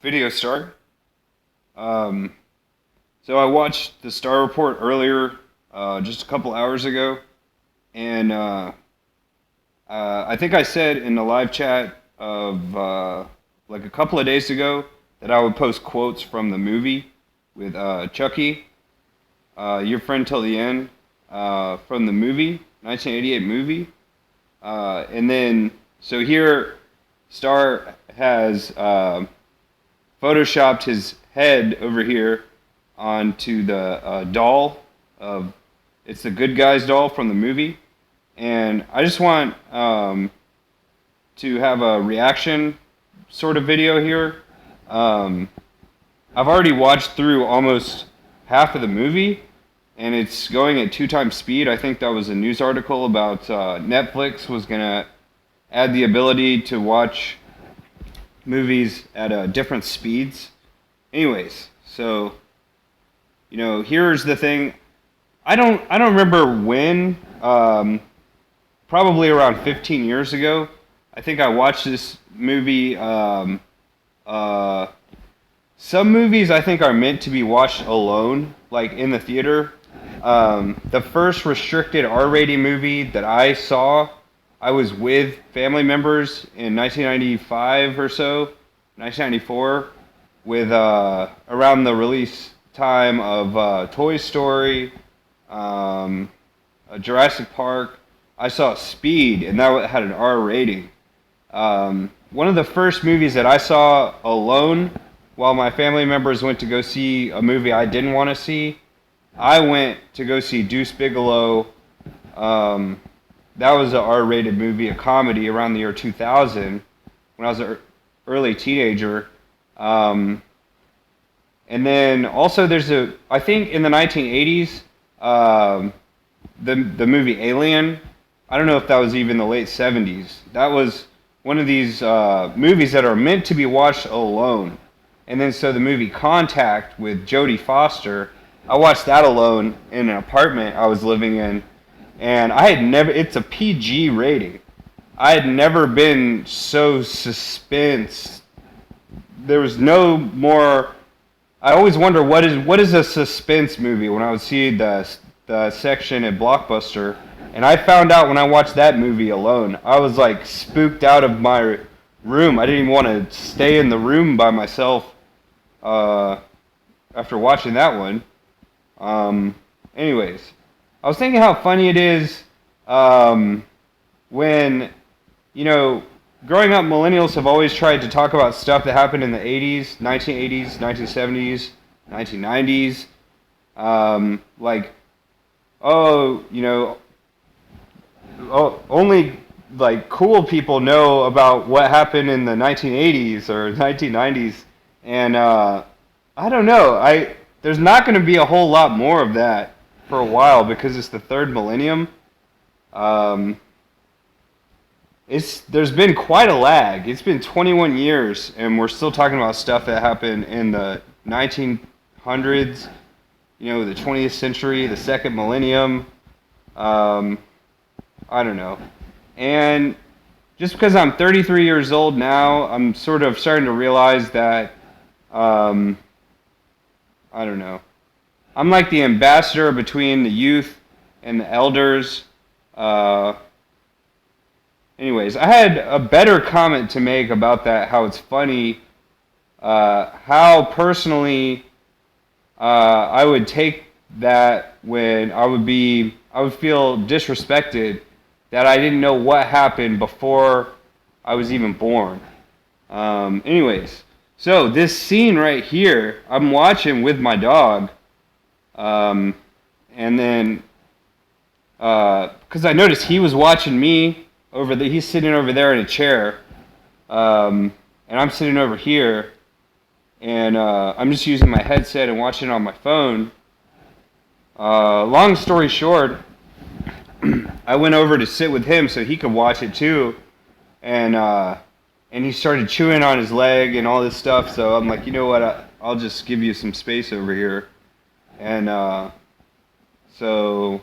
video star. Um, so I watched the Star Report earlier, just a couple hours ago, and I think I said in the live chat of like a couple of days ago that I would post quotes from the movie with Chucky, Your Friend Till the End, from the movie, 1988 movie. And then, so here, Star has photoshopped his head over here onto the doll of, it's the good guys doll from the movie. And I just want to have a reaction sort of video here. I've already watched through almost half of the movie, and it's going at 2 times speed. I think that was a news article about Netflix was going to add the ability to watch movies at different speeds. Anyways, so here's the thing. I don't remember when. Probably around 15 years ago. I think I watched this movie. Some movies I think are meant to be watched alone, like in the theater. The first restricted R-rated movie that I saw, I was with family members in 1995 or so, 1994, with around the release time of Toy Story, Jurassic Park. I saw Speed, and that had an R rating. One of the first movies that I saw alone while my family members went to go see a movie I didn't want to see, I went to go see Deuce Bigalow. That was an R-rated movie, a comedy around the year 2000 when I was an early teenager. And then also there's I think in the 1980s, the movie Alien. I don't know if that was even the late 70s. That was one of these movies that are meant to be watched alone. And then so the movie Contact with Jodie Foster, I watched that alone in an apartment I was living in. And I had never, it's a PG rating. I had never been so suspense. There was no more, I always wonder what is a suspense movie when I would see the section at Blockbuster. And I found out when I watched that movie alone, I was like spooked out of my room. I didn't even want to stay in the room by myself after watching that one. Anyways, I was thinking how funny it is when, growing up, millennials have always tried to talk about stuff that happened in the 80s, 1980s, 1970s, 1990s. Like, only like cool people know about what happened in the 1980s or 1990s, and I don't know. There's not going to be a whole lot more of that for a while because it's the third millennium. There's been quite a lag. It's been 21 years, and we're still talking about stuff that happened in the 1900s. The 20th century, the second millennium. I don't know. And just because I'm 33 years old now, I'm sort of starting to realize that, I don't know. I'm like the ambassador between the youth and the elders. Anyways, I had a better comment to make about that, how it's funny, how personally I would take that when I would feel disrespected that I didn't know what happened before I was even born. Anyways, so this scene right here, I'm watching with my dog, and then, because I noticed he was watching me he's sitting over there in a chair, and I'm sitting over here, and I'm just using my headset and watching it on my phone. Long story short, I went over to sit with him so he could watch it too, and he started chewing on his leg and all this stuff. So I'm like, you know what? I'll just give you some space over here, and so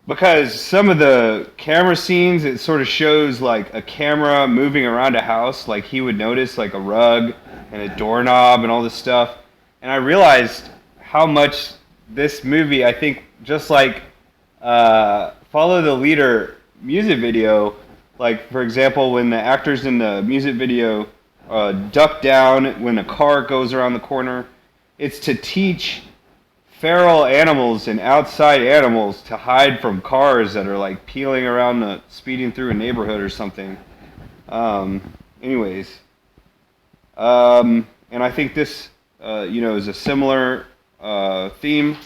because some of the camera scenes, it sort of shows like a camera moving around a house, like he would notice like a rug and a doorknob and all this stuff. And I realized how much this movie, I think, just like Follow the Leader music video, like for example, when the actors in the music video duck down when a car goes around the corner, it's to teach feral animals and outside animals to hide from cars that are like peeling around speeding through a neighborhood or something. Um, anyways, and I think this, is a similar theme.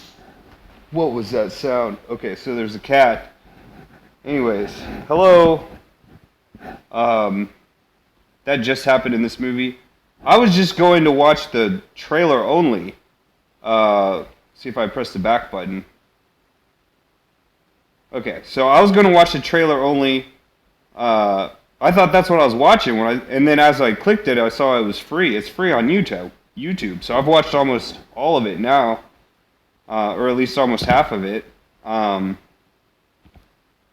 What was that sound? Okay, so there's a cat. Anyways, hello. Um, that just happened in this movie. I was just going to watch the trailer only. See if I press the back button. Okay, so I was going to watch the trailer only. I thought that's what I was watching and then as I clicked it, I saw it was free. It's free on YouTube. So I've watched almost all of it now, or at least almost half of it. And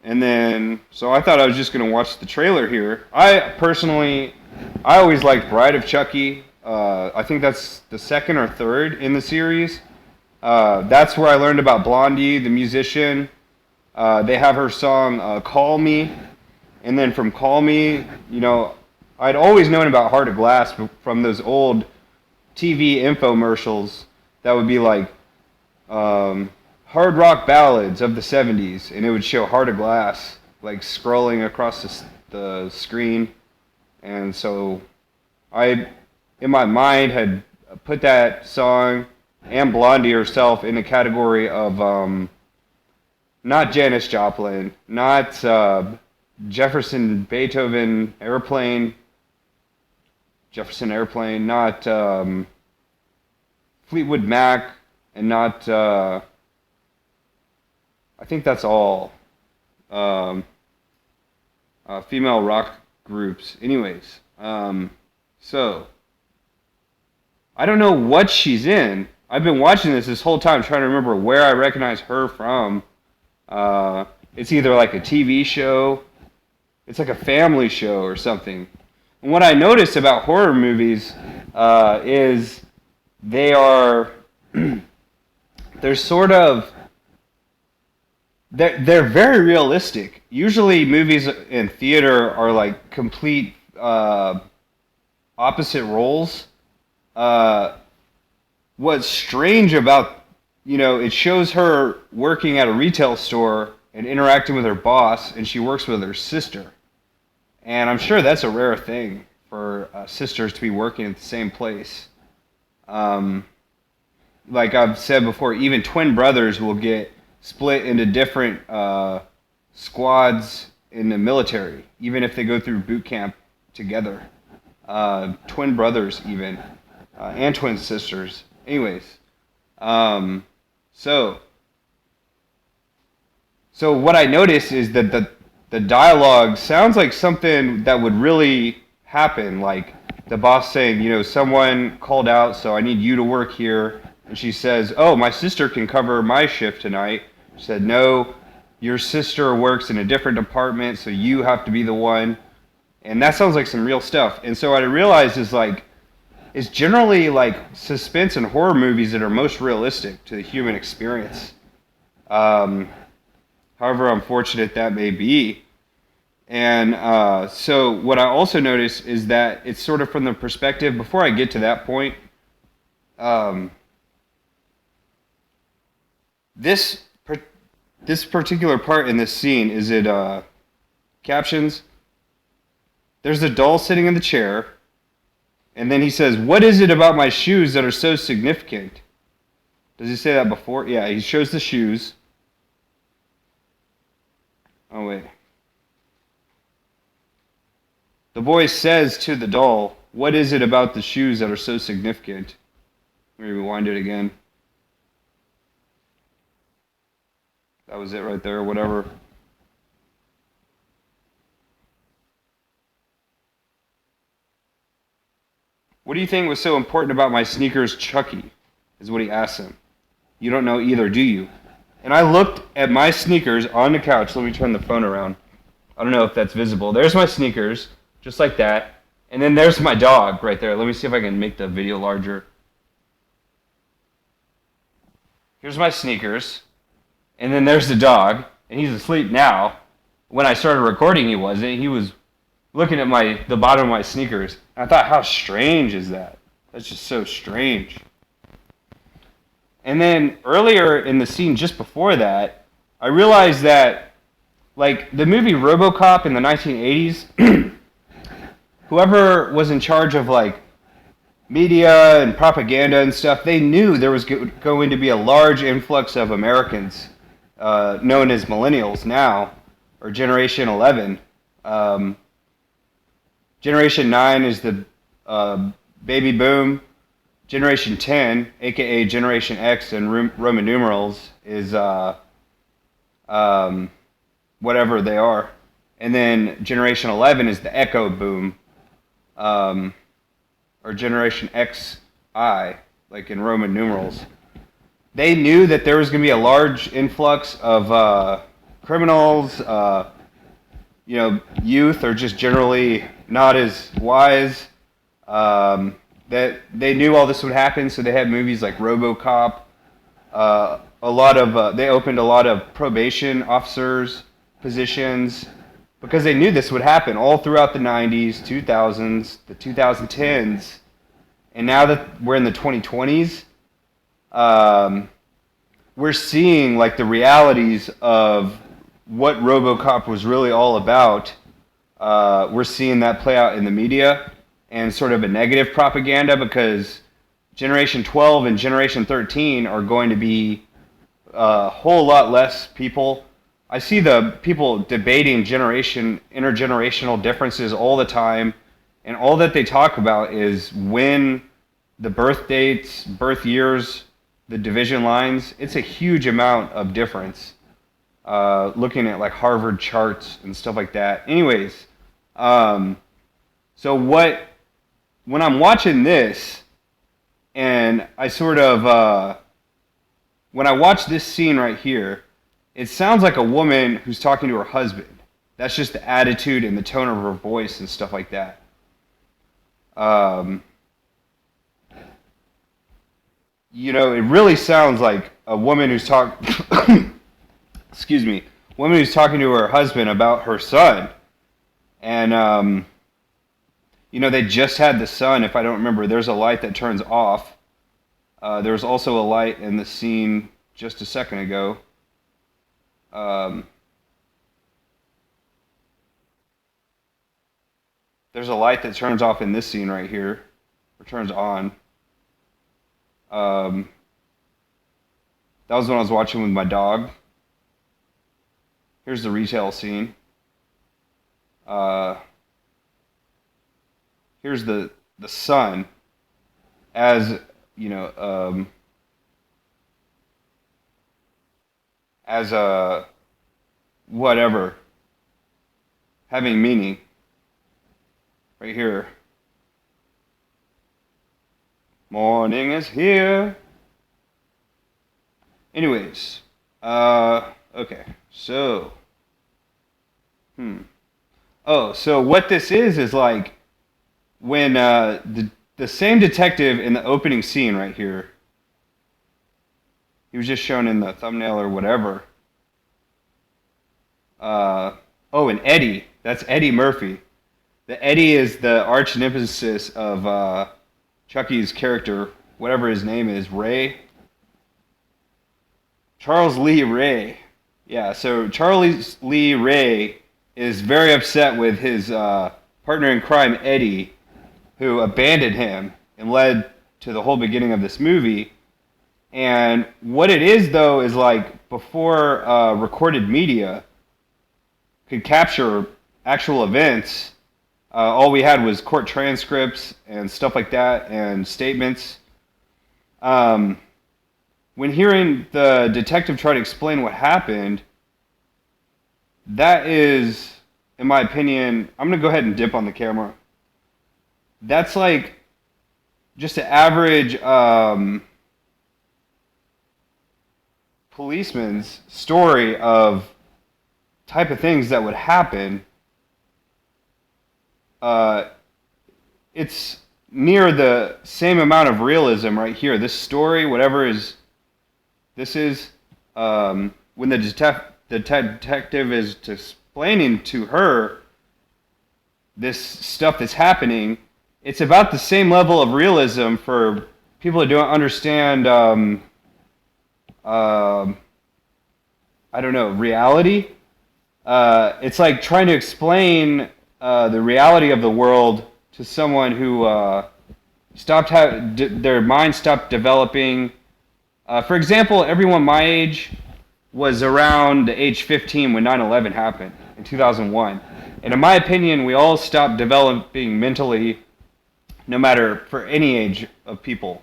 then, so I thought I was just going to watch the trailer here. I always liked Bride of Chucky. I think that's the second or third in the series. That's where I learned about Blondie, the musician. They have her song Call Me. And then from Call Me, I'd always known about Heart of Glass from those old TV infomercials that would be like hard rock ballads of the 70s. And it would show Heart of Glass like scrolling across the screen. And so I, in my mind, had put that song and Blondie herself in the category of not Janis Joplin, not Jefferson Airplane, not Fleetwood Mac, and not, I think that's all female rock groups. Anyways, so I don't know what she's in. I've been watching this whole time trying to remember where I recognize her from. It's either like a TV show, it's like a family show or something. And what I notice about horror movies is they're sort of, they're very realistic. Usually movies in theater are like complete opposite roles. What's strange about, it shows her working at a retail store and interacting with her boss, and she works with her sister. And I'm sure that's a rare thing for sisters to be working at the same place. Like I've said before, even twin brothers will get split into different squads in the military, even if they go through boot camp together. Twin brothers even, and twin sisters. Anyways, so what I noticed is that the dialogue sounds like something that would really happen, like the boss saying, someone called out, so I need you to work here. And she says, oh, my sister can cover my shift tonight. She said, no, your sister works in a different department, so you have to be the one. And that sounds like some real stuff. And so what I realized is like, it's generally like suspense and horror movies that are most realistic to the human experience. However unfortunate that may be. And so what I also noticed is that it's sort of from the perspective, before I get to that point, this particular part in this scene, is it captions? There's a doll sitting in the chair, and then he says, what is it about my shoes that are so significant? Does he say that before? Yeah, he shows the shoes. Oh, wait. The boy says to the doll, what is it about the shoes that are so significant? Let me rewind it again. That was it right there, whatever. What do you think was so important about my sneakers, Chucky? Is what he asks him. You don't know either, do you? and I looked at my sneakers on the couch. Let me turn the phone around. I don't know if that's visible. There's my sneakers, just like that. And then there's my dog right there. Let me see if I can make the video larger. Here's my sneakers. And then there's the dog. And he's asleep now. When I started recording, he wasn't. He was looking at the bottom of my sneakers. And I thought, how strange is that? That's just so strange. And then earlier in the scene just before that, I realized that, like, the movie Robocop in the 1980s, whoever was in charge of, like, media and propaganda and stuff, they knew there was going to be a large influx of Americans, known as millennials now, or Generation 11. Generation 9 is the baby boom. Generation 10, aka Generation X and Roman numerals, is whatever they are. And then Generation 11 is the echo boom, or Generation XI, like in Roman numerals. They knew that there was going to be a large influx of criminals, youth, or just generally not as wise. That they knew all this would happen, so they had movies like Robocop. They opened a lot of probation officers positions because they knew this would happen all throughout the 90s, 2000s, the 2010s, and now that we're in the 2020s, we're seeing like the realities of what Robocop was really all about. We're seeing that play out in the media and sort of a negative propaganda, because Generation 12 and Generation 13 are going to be a whole lot less people. I see the people debating intergenerational differences all the time, and all that they talk about is when the birth dates, birth years, the division lines. It's a huge amount of difference. Looking at like Harvard charts and stuff like that. Anyways, when I'm watching this, and I sort of, when I watch this scene right here, it sounds like a woman who's talking to her husband. That's just the attitude and the tone of her voice and stuff like that. It really sounds like a woman who's woman who's talking to her husband about her son. And, they just had the sun. If I don't remember, there's a light that turns off. There was also a light in the scene just a second ago. There's a light that turns off in this scene right here, or turns on. That was when I was watching with my dog. Here's the retail scene. Here's the sun as as a whatever having meaning right here. Morning is here. Anyways, okay, so so what this is like when the same detective in the opening scene right here, he was just shown in the thumbnail or whatever. And Eddie, that's Eddie Murphy. The Eddie is the arch nemesis of Chucky's character, whatever his name is, Ray. Charles Lee Ray. Yeah, so Charles Lee Ray is very upset with his partner in crime, Eddie, who abandoned him and led to the whole beginning of this movie. And what it is, though, is like before recorded media could capture actual events, all we had was court transcripts and stuff like that and statements. When hearing the detective try to explain what happened, that is, in my opinion, I'm going to go ahead and dip on the camera. That's like just an average policeman's story of type of things that would happen, uh, it's near the same amount of realism right here. This story, whatever is this is, when the detective is explaining to her this stuff that's happening, it's about the same level of realism for people who don't understand, I don't know, reality. It's like trying to explain the reality of the world to someone who their mind stopped developing. For example, everyone my age was around age 15 when 9/11 happened in 2001. And in my opinion, we all stopped developing mentally, no matter for any age of people.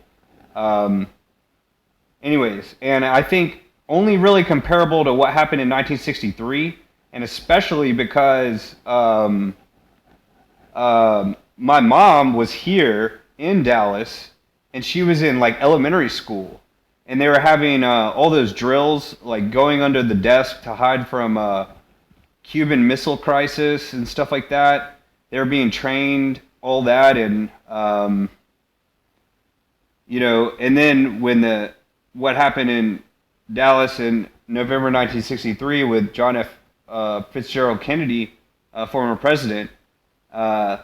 Um, Anyways, and I think only really comparable to what happened in 1963, and especially because my mom was here in Dallas, and she was in like elementary school, and they were having all those drills, like going under the desk to hide from Cuban Missile Crisis and stuff like that. They were being trained, all that, and and then when what happened in Dallas in November 1963 with John F. Fitzgerald Kennedy, former president, I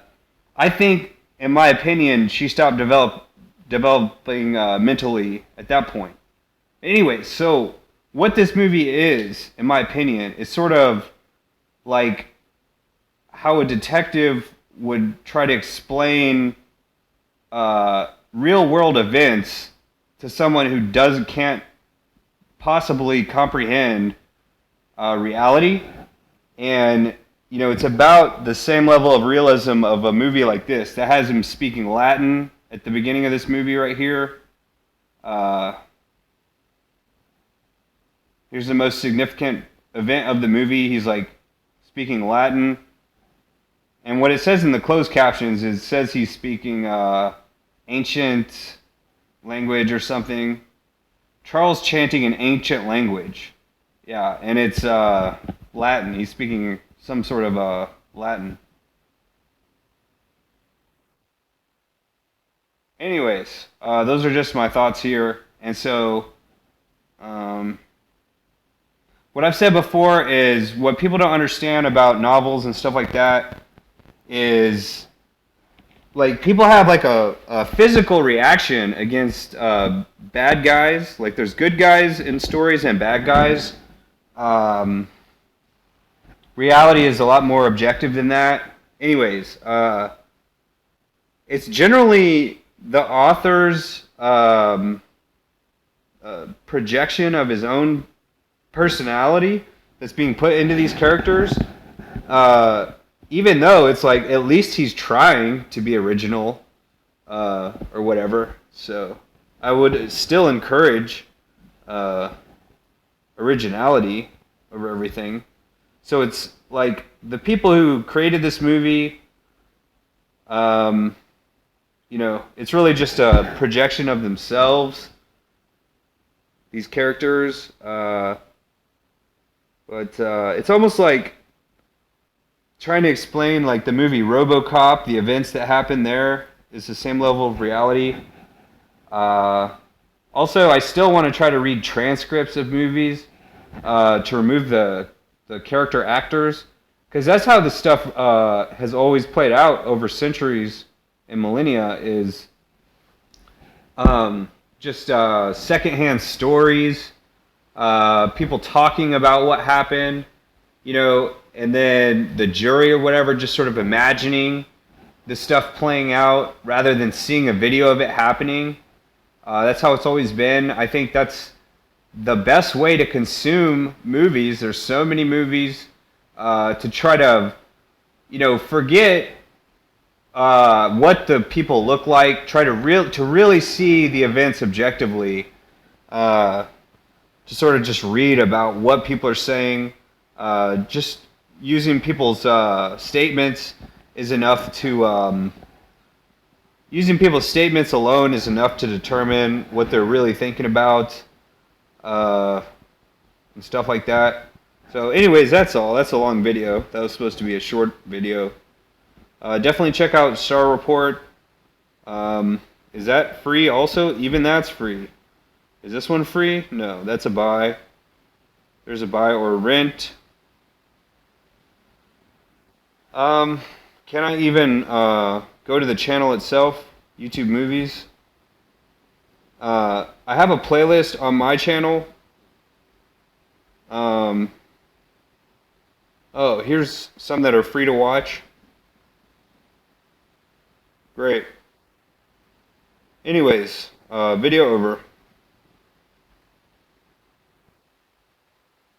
think, in my opinion, she stopped developing mentally at that point. Anyway, so what this movie is, in my opinion, is sort of like how a detective would try to explain real world events to someone who can't possibly comprehend reality. And it's about the same level of realism of a movie like this that has him speaking Latin at the beginning of this movie right here. Here's the most significant event of the movie. He's like speaking Latin. And what it says in the closed captions is it says he's speaking ancient language or something. Charles chanting an ancient language. Yeah, and it's Latin. He's speaking some sort of Latin. Anyways, those are just my thoughts here. And so, what I've said before is what people don't understand about novels and stuff like that is like people have like a physical reaction against bad guys. Like there's good guys in stories and bad guys. Reality is a lot more objective than that. Anyways, it's generally the author's projection of his own personality that's being put into these characters. Even though it's like at least he's trying to be original or whatever. So I would still encourage originality over everything. So it's like the people who created this movie, it's really just a projection of themselves, these characters. But it's almost like trying to explain like the movie Robocop, the events that happened there is the same level of reality. Also, I still want to try to read transcripts of movies to remove the character actors, because that's how the stuff has always played out over centuries and millennia, is just secondhand stories, people talking about what happened, and then the jury or whatever just sort of imagining the stuff playing out rather than seeing a video of it happening. That's how it's always been. I think that's the best way to consume movies. There's so many movies to try to, forget what the people look like. Try to really see the events objectively. To sort of just read about what people are saying. Just using people's statements is enough to. Using people's statements alone is enough to determine what they're really thinking about. and stuff like that. So anyways, that's all. That's a long video. That was supposed to be a short video. Definitely check out Star Report. Is that free also? Even that's free. Is this one free? No, that's a buy. There's a buy or rent. Can I even go to the channel itself? YouTube Movies. I have a playlist on my channel. Oh, here's some that are free to watch. Great. Anyways, video over.